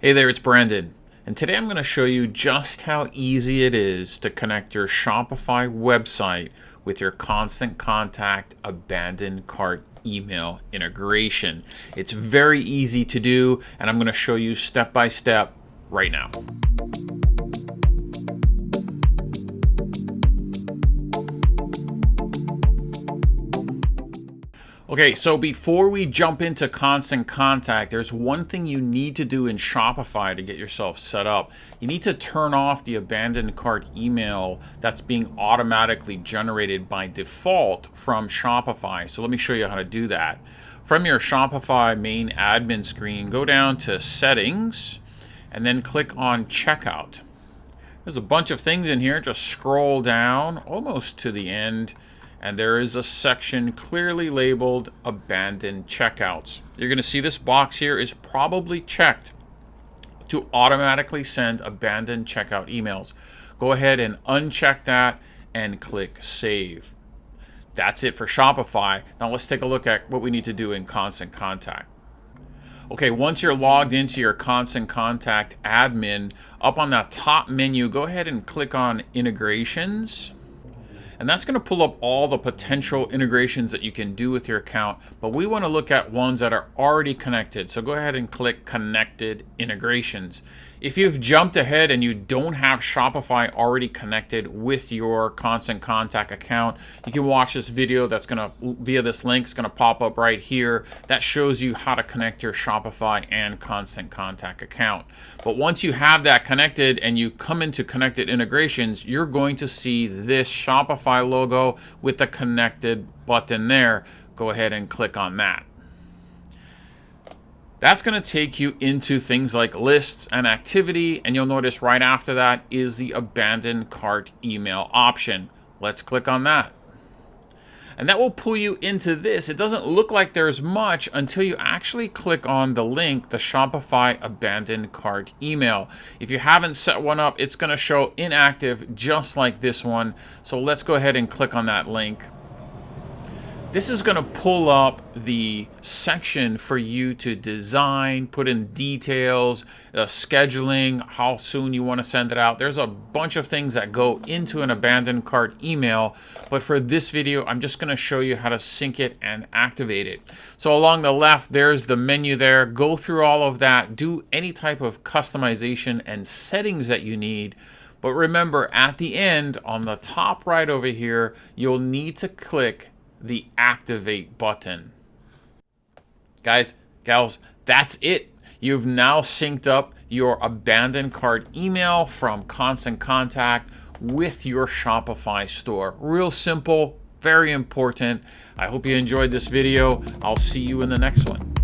Hey there, it's Brandon, and today I'm going to show you just how easy it is to connect your Shopify website with your Constant Contact abandoned cart email integration. It's very easy to do, and I'm going to show you step by step right now. Okay, so before we jump into Constant Contact, there's one thing you need to do in Shopify to get yourself set up. You need to turn off the abandoned cart email that's being automatically generated by default from Shopify. So let me show you how to do that. From your Shopify main admin screen, go down to Settings and then click on Checkout. There's a bunch of things in here. Just scroll down almost to the end, and there is a section clearly labeled Abandoned Checkouts. You're going to see this box here is probably checked to automatically send abandoned checkout emails. Go ahead and uncheck that and click Save. That's it for Shopify. Now let's take a look at what we need to do in Constant Contact. Okay, once you're logged into your Constant Contact admin, up on that top menu, go ahead and click on Integrations. And that's going to pull up all the potential integrations that you can do with your account, but we want to look at ones that are already connected. So go ahead and click Connected Integrations. If you've jumped ahead and you don't have Shopify already connected with your Constant Contact account, you can watch this video that's going to, via this link, it's going to pop up right here. That shows you how to connect your Shopify and Constant Contact account. But once you have that connected and you come into Connected Integrations, you're going to see this Shopify logo with the connected button there. Go ahead and click on that. That's going to take you into things like lists and activity, and you'll notice right after that is the abandoned cart email option. Let's click on that. And that will pull you into this. It doesn't look like there's much until you actually click on the link, the Shopify abandoned cart email. If you haven't set one up, it's going to show inactive just like this one. So let's go ahead and click on that link. This is going to pull up the section for you to design, put in details, scheduling, how soon you want to send it out. There's a bunch of things that go into an abandoned cart email, but for this video, I'm just going to show you how to sync it and activate it. So along the left, there's the menu there. Go through all of that, do any type of customization and settings that you need. But remember, at the end, on the top right over here, you'll need to click the activate button. Guys, gals, that's it. You've now synced up your abandoned cart email from Constant Contact with your Shopify store. Real simple, very important. I hope you enjoyed this video. I'll see you in the next one.